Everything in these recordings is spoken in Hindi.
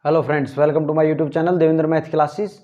Hello friends, welcome to my YouTube channel Devendra math classes.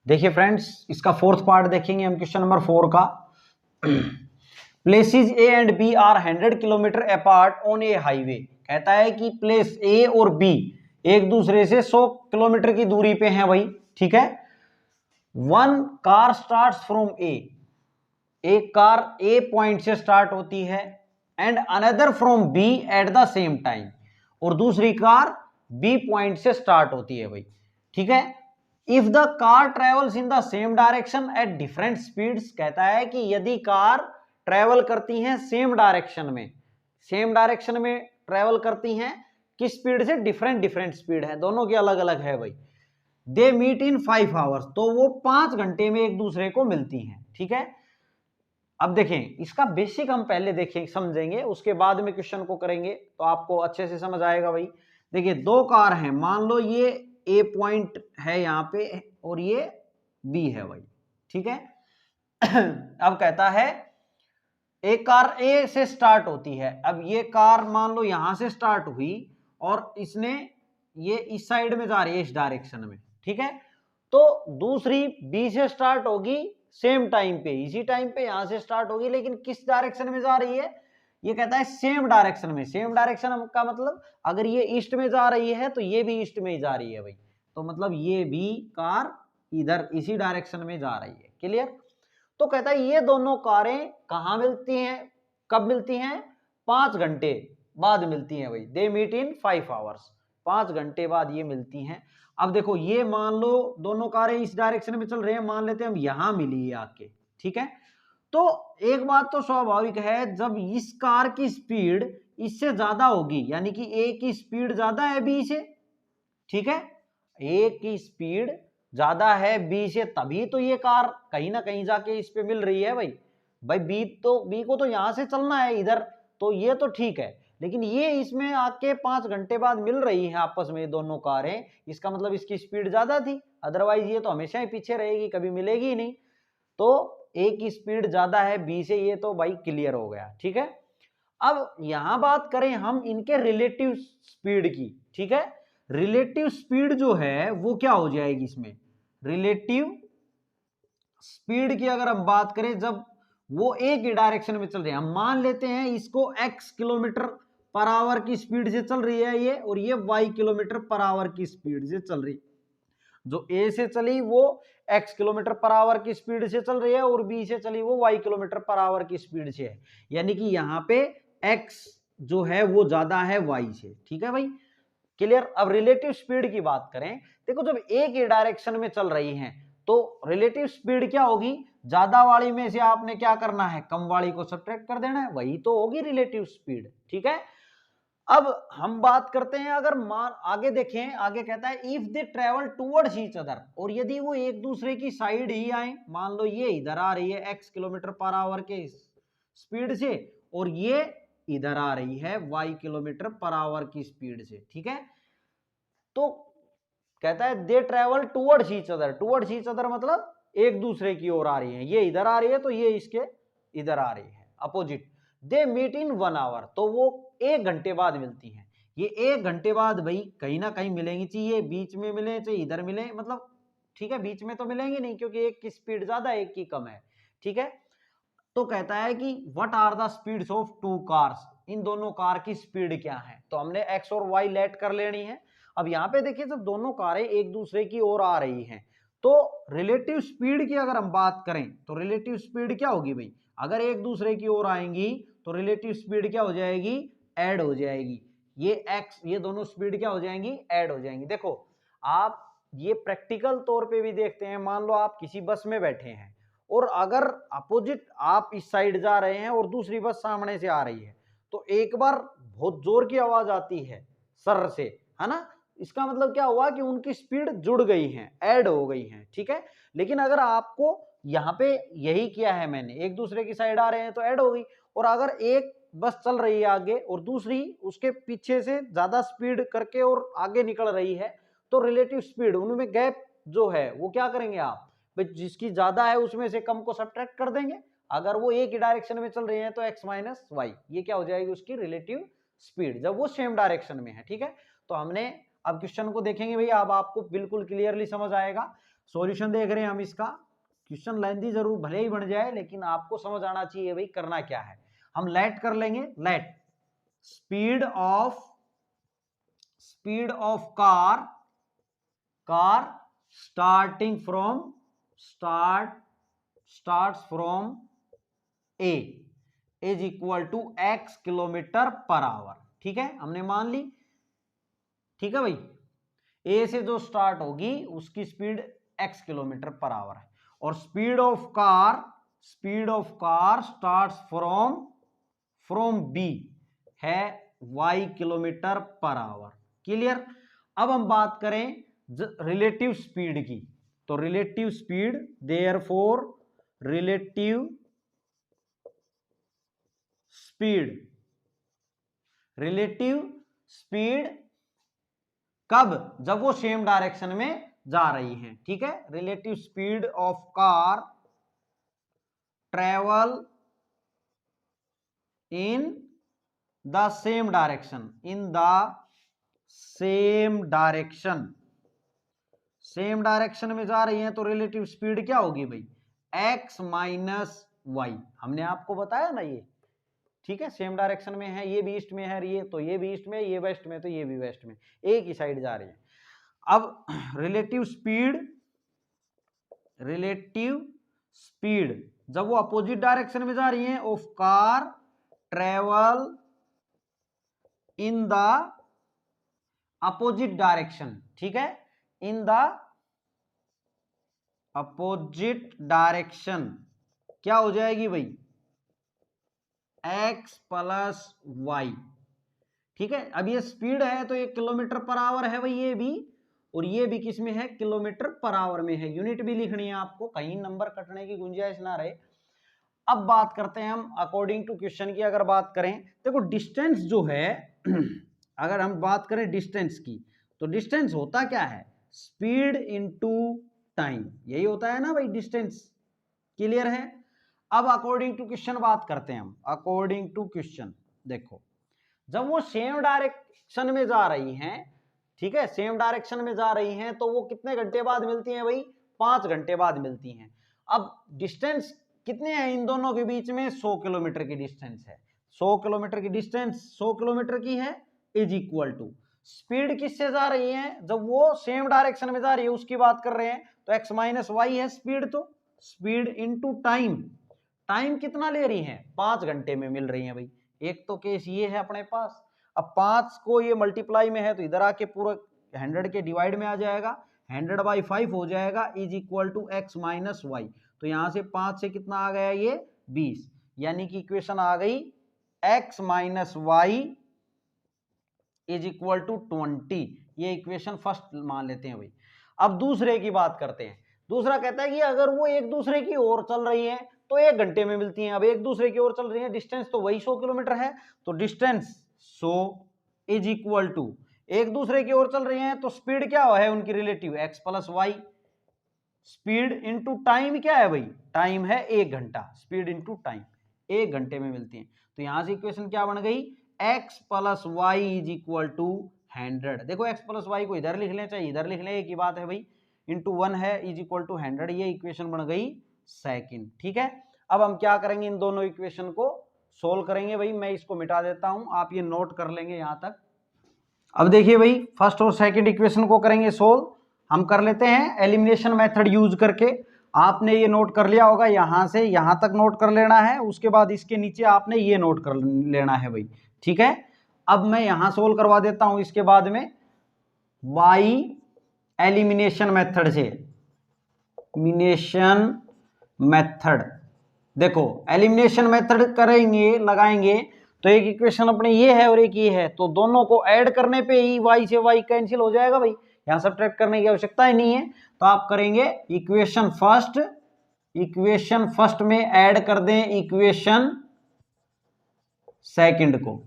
देखिए फ्रेंड्स, इसका फोर्थ पार्ट देखेंगे हम क्वेश्चन नंबर 4 का। Places A and B are 100 kilometre apart on a highway. कहता है कि प्लेस ए और बी एक दूसरे से 100 किलोमीटर की दूरी पे हैं भाई, ठीक है। One car starts from A, एक कार ए पॉइंट से स्टार्ट होती है, and another from B at the same time, और दूसरी कार बी पॉइंट से स्टार्ट होती है भाई, ठीक है। If the car travels in the same direction at different speeds, कहता है कि यदि कार ट्रेवल करती हैं सेम डायरेक्शन में ट्रेवल करती हैं, किस स्पीड से? डिफरेंट स्पीड है, दोनों की अलग अलग है भाई। दे मीट इन 5 आवर्स, तो वो 5 घंटे में एक दूसरे को मिलती हैं, ठीक है। अब देखें, इसका बेसिक हम पहले देखें, समझेंगे, उसके बाद में क्वेश्चन को करेंगे तो आपको अच्छे से समझ आएगा भाई। देखिए, दो कार हैं, मान लो ये ए पॉइंट है यहाँ पे और ये बी है भाई, ठीक है। अब कहता है एक कार ए से स्टार्ट होती है, अब ये कार मान लो यहां से स्टार्ट हुई और इसने ये इस साइड में जा रही है, इस डायरेक्शन में, ठीक है। तो दूसरी बी से स्टार्ट होगी सेम टाइम पे, इसी टाइम पे यहां से स्टार्ट होगी, लेकिन किस डायरेक्शन में जा रही है? ये कहता है सेम डायरेक्शन में। सेम डायरेक्शन का मतलब अगर ये ईस्ट में जा रही है तो ये भी ईस्ट में ही जा रही है भाई, तो मतलब ये भी कार इधर इसी डायरेक्शन में जा रही है। क्लियर? तो कहता है ये दोनों कारें कहां मिलती हैं, कब मिलती हैं? 5 घंटे बाद मिलती हैं भाई। दे मीट इन 5 आवर्स, 5 घंटे बाद ये मिलती हैं। अब देखो, ये मान लो दोनों कारें इस डायरेक्शन में चल रहे हैं, मान लेते हैं हम यहां मिली है आके, ठीक है। तो एक बात तो स्वाभाविक है, जब इस कार की स्पीड इससे ज्यादा होगी, यानी कि ए की स्पीड ज्यादा है बी से, ठीक है, ए की स्पीड ज्यादा है बी से, तभी तो ये कार कहीं ना कहीं जाके इस पे मिल रही है भाई। बी को तो यहां से चलना है इधर, तो ये तो ठीक है, लेकिन ये इसमें आके 5 घंटे बाद मिल रही है आपस में दोनों कारें, इसका मतलब इसकी स्पीड ज्यादा थी, अदरवाइज ये तो हमेशा ही पीछे रहेगी, कभी मिलेगी ही नहीं। तो ए की स्पीड ज्यादा है बी से, ये तो भाई क्लियर हो गया, ठीक है। अब यहां बात करें हम इनके रिलेटिव स्पीड की, ठीक है। रिलेटिव स्पीड जो है वो क्या हो जाएगी इसमें? रिलेटिव स्पीड की अगर हम बात करें, जब वो एक ही डायरेक्शन में चल रहे हैं, हम मान लेते हैं इसको x किलोमीटर पर आवर की स्पीड से चल रही है ये, और ये y किलोमीटर पर आवर की स्पीड से चल रही, जो A से चली वो x किलोमीटर पर आवर की स्पीड से चल रही है, और B से चली वो y किलोमीटर पर आवर की स्पीड से है, यानी कि यहां पे x जो है वो ज्यादा है y से, ठीक है भाई। क्लियर? अब रिलेटिव स्पीड की बात करें, देखो जब एक ही डायरेक्शन में चल रही हैं तो रिलेटिव स्पीड क्या होगी? ज्यादा वाली में से आपने क्या करना है? कम वाली को सब्ट्रैक्ट कर देना है, वही तो होगी रिलेटिव स्पीड, ठीक है। अब हम बात करते हैं, अगर मान आगे देखें, आगे कहता है if they travel towards each other, और यदि वो एक दूसरे की साइड ही आए, मान लो ये इधर आ रही है x किलोमीटर पर आवर के स्पीड से, और ये इधर आ रही है y किलोमीटर पर आवर की स्पीड से, ठीक है। तो कहता है they travel towards each other, towards each other मतलब एक दूसरे की ओर आ रही है, ये इधर आ रही है तो ये इसके इधर आ रही है, opposite. They meet in 1 hour, तो वो 1 घंटे बाद मिलती हैं। ये 1 घंटे बाद भाई कहीं ना कहीं मिलेंगी, चाहिए बीच में मिले चाहे इधर मिले, मतलब ठीक है, बीच में तो मिलेंगे नहीं क्योंकि एक की स्पीड ज्यादा एक की कम है, ठीक है। तो कहता है कि what are the speeds of two cars, इन दोनों कार की स्पीड क्या है? तो हमने एक्स और वाई लेट कर लेनी है। अब यहाँ पे देखिए, जब दोनों कारें एक दूसरे की ओर आ रही हैं तो रिलेटिव स्पीड की अगर हम बात करें तो रिलेटिव स्पीड क्या होगी भाई? अगर एक दूसरे की ओर आएंगी तो रिलेटिव स्पीड क्या हो जाएगी? ऐड हो जाएगी। ये एक्स, ये दोनों स्पीड क्या हो जाएंगी? ऐड हो जाएंगी। देखो, आप ये प्रैक्टिकल तौर पे भी देखते हैं, मान लो आप किसी बस में बैठे हैं और अगर अपोजिट आप इस साइड जा रहे हैं और दूसरी बस सामने से आ रही है, तो एक बार बहुत जोर की आवाज आती है सर से, है ना, इसका मतलब क्या हुआ कि उनकी स्पीड जुड़ गई है, ऐड हो गई है, ठीक है। लेकिन अगर आपको यहाँ पे यही किया है मैंने, एक दूसरे की साइड आ रहे हैं तो ऐड हो गई, और अगर एक बस चल रही है आगे और दूसरी उसके पीछे से ज्यादा स्पीड करके और आगे निकल रही है, तो रिलेटिव स्पीड उनमें गैप जो है वो क्या करेंगे आप? जिसकी ज्यादा है उसमें से कम को सब्ट्रैक्ट कर देंगे। अगर वो एक ही डायरेक्शन में चल रहे हैं तो x माइनस वाई, ये क्या हो जाएगी? उसकी रिलेटिव स्पीड, जब वो सेम डायरेक्शन में है, ठीक है। तो हमने अब क्वेश्चन को देखेंगे भैया, अब आपको बिल्कुल क्लियरली समझ आएगा। सॉल्यूशन देख रहे हैं हम इसका। क्वेश्चन लेंथी जरूर भले ही बन जाए, लेकिन आपको समझ आना चाहिए भाई करना क्या है। हम लेट कर लेंगे, let speed of car starting from starts from A is equal to x kilometre per hour. ठीक है, हमने मान ली। ठीक है भाई, A से जो स्टार्ट होगी उसकी speed x kilometre per our है, और speed of car starts from B है y kilometre per our. Clear. अब हम बात करें रिलेटिव स्पीड की, तो relative speed, therefore relative speed कब, जब वो सेम डायरेक्शन में जा रही हैं। ठीक है, relative speed of car travel in the same direction, same direction में जा रही हैं, तो रिलेटिव स्पीड क्या होगी भाई, x माइनस वाई। हमने आपको बताया ना ये। ठीक है, सेम डायरेक्शन में है, ये भी ईस्ट में है, ये तो ये भी ईस्ट में, ये वेस्ट में, तो ये भी वेस्ट में, एक ही साइड जा रही है। अब रिलेटिव स्पीड जब वो अपोजिट डायरेक्शन में जा रही है, of car travel in the opposite direction. ठीक है, इन द अपोजिट डायरेक्शन क्या हो जाएगी भाई, x प्लस वाई। ठीक है, अब ये स्पीड है तो ये किलोमीटर पर आवर है भाई, ये भी, और ये भी किस में है, किलोमीटर पर आवर में है। यूनिट भी लिखनी है आपको, कहीं नंबर कटने की गुंजाइश ना रहे। अब बात करते हैं हम अकॉर्डिंग टू क्वेश्चन की। अगर बात करें, देखो डिस्टेंस जो है अगर हम बात करें डिस्टेंस की, तो डिस्टेंस होता क्या है, स्पीड इनटू टाइम, यही होता है ना भाई डिस्टेंस। क्लियर है। अब अकॉर्डिंग टू क्वेश्चन बात करते हैं हम। अकॉर्डिंग टू क्वेश्चन देखो, जब वो सेम डायरेक्शन में जा रही हैं, ठीक है, सेम डायरेक्शन में जा रही हैं, तो वो कितने घंटे बाद मिलती हैं भाई, 5 घंटे बाद मिलती हैं। अब डिस्टेंस कितने हैं इन दोनों के बीच में, 100 किलोमीटर की डिस्टेंस है। 100 किलोमीटर की डिस्टेंस 100 किलोमीटर की है, इज इक्वल टू स्पीड किससे जा रही है, जब वो सेम डायरेक्शन में जा रही है उसकी बात कर रहे हैं, तो x माइनस वाई है स्पीड, तो स्पीड इनटू टाइम, टाइम कितना ले रही है, 5 घंटे में मिल रही है भाई। एक तो केस ये है अपने पास। अब 5 को ये मल्टीप्लाई में है तो इधर आके पूरा 100 के डिवाइड में आ जाएगा, 100/5 हो जाएगा, is equal to x minus y. तो यहां से 5 से कितना आ गया, ये 20, यानी कि इक्वेशन आ गई x minus y is equal to 20। ये इक्वेशन फर्स्ट मान लेते हैं भाई। अब दूसरे की बात करते हैं। दूसरा कहता है कि अगर वो एक दूसरे की ओर चल रही है तो 1 घंटे में मिलती हैं। अब एक दूसरे की ओर चल रही है, डिस्टेंस तो वही 100 किलोमीटर है, तो डिस्टेंस 100 इज इक्वल टू, एक दूसरे की ओर चल रही है तो स्पीड क्या है उनकी relative, x plus y. Speed into time क्या है भाई, टाइम है 1 घंटा, स्पीड इंटू टाइम 1 घंटे में मिलती है। तो यहां से इक्वेशन क्या बन गई, x plus y is equal to 100। देखो x प्लस वाई को इधर लिख लें चाहे इधर लिख लें, एक ही बात है भाई, इंटू 1 है इज इक्वल टू 100। ये इक्वेशन बन गई सेकंड। ठीक है, अब हम क्या करेंगे, इन दोनों इक्वेशन को सोल्व करेंगे भाई। मैं इसको मिटा देता हूं, आप ये नोट कर लेंगे यहां तक। अब देखिए भाई, फर्स्ट और सेकंड इक्वेशन को करेंगे सोल्व। हम कर लेते हैं एलिमिनेशन मेथड यूज करके। आपने ये नोट कर लिया होगा, यहां से यहां तक नोट कर लेना है, उसके बाद इसके नीचे आपने ये नोट कर लेना है भाई। ठीक है, अब मैं यहां सोल्व करवा देता हूं इसके बाद में बाई एलिमिनेशन मेथड से। एलिमिनेशन मेथड, देखो एलिमिनेशन मेथड करेंगे, लगाएंगे तो एक इक्वेशन अपने ये है और एक ये है, तो दोनों को ऐड करने पे ही y से y कैंसिल हो जाएगा भाई, यहां सब्ट्रैक्ट करने की आवश्यकता ही नहीं है। तो आप करेंगे इक्वेशन फर्स्ट में ऐड कर दें इक्वेशन सेकंड को।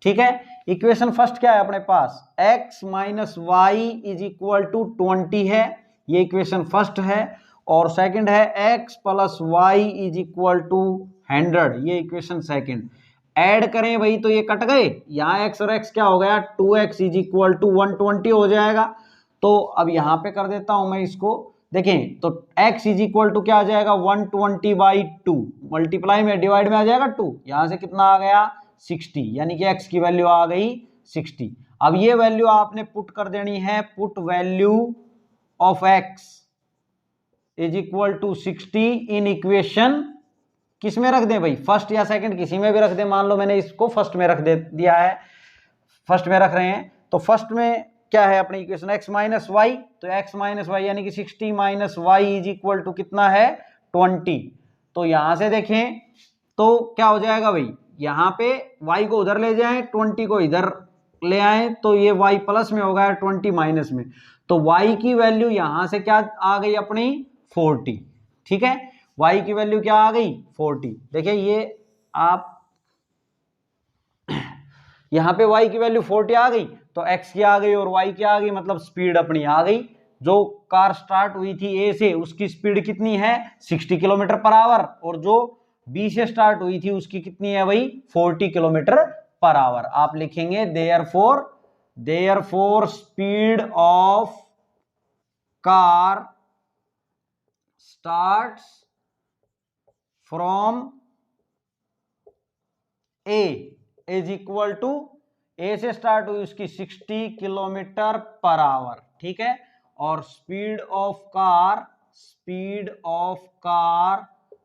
ठीक है, इक्वेशन फर्स्ट क्या है अपने पास, x minus y is equal to 20 है, ये इक्वेशन फर्स्ट है, और सेकंड है x plus y is equal to 100, ये इक्वेशन सेकंड। ऐड करें भाई तो ये कट गए, यहाँ x और x क्या हो गया 2x इज इक्वल टू 120 हो जाएगा। तो अब यहाँ पे कर देता हूं मैं इसको, देखें तो x इज इक्वल टू क्या आ जाएगा 120/2, मल्टीप्लाई में डिवाइड में आ जाएगा 2, यहां से कितना आ गया 60, यानी कि x की वैल्यू आ गई 60। अब ये वैल्यू आपने पुट कर देनी है, put value of x is equal to 60 in equation, किस में रख दें भाई, फर्स्ट या सेकंड किसी में भी रख दें। मान लो मैंने इसको फर्स्ट में रख दे दिया है, फर्स्ट में रख रहे हैं, तो फर्स्ट में क्या है अपनी इक्वेशन x माइनस वाई, तो x माइनस वाई यानी कि 60 minus y is equal to कितना है 20। तो यहां से देखें तो क्या हो जाएगा भाई, यहाँ पे y को उधर ले जाएं, 20 को इधर ले आए, तो ये y प्लस में होगा 20 माइनस में, तो y की वैल्यू यहां से क्या आ गई अपनी 40। ठीक है, y की वैल्यू क्या आ गई 40। देखिए ये आप यहां पे y की वैल्यू 40 आ गई, तो x की आ गई और y की आ गई, मतलब स्पीड अपनी आ गई। जो कार स्टार्ट हुई थी A से उसकी स्पीड कितनी है 60 किलोमीटर पर आवर, और जो B से स्टार्ट हुई थी उसकी कितनी है भाई 40 किलोमीटर पर आवर। आप लिखेंगे therefore speed of car starts from A is equal to, A से स्टार्ट हुई उसकी 60 किलोमीटर पर आवर, ठीक है, और speed of car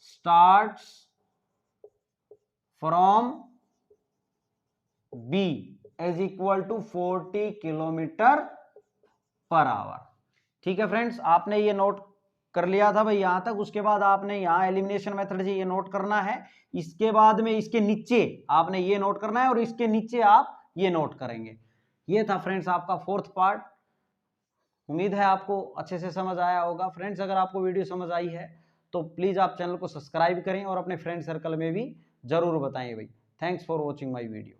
starts from B is equal to 40 kilometre per hour. ठीक है फ्रेंड्स, आपने ये नोट कर लिया था भाई यहां तक, उसके बाद आपने यहाँ एलिमिनेशन मेथड से ये नोट करना है, इसके बाद में इसके नीचे आपने ये नोट करना है और इसके नीचे आप ये नोट करेंगे। ये था फ्रेंड्स आपका फोर्थ पार्ट, उम्मीद है आपको अच्छे से समझ आया होगा। फ्रेंड्स अगर आपको वीडियो समझ आई है तो प्लीज आप चैनल को सब्सक्राइब करें और अपने फ्रेंड सर्कल में भी जरूर बताएं भाई। Thanks for watching my video.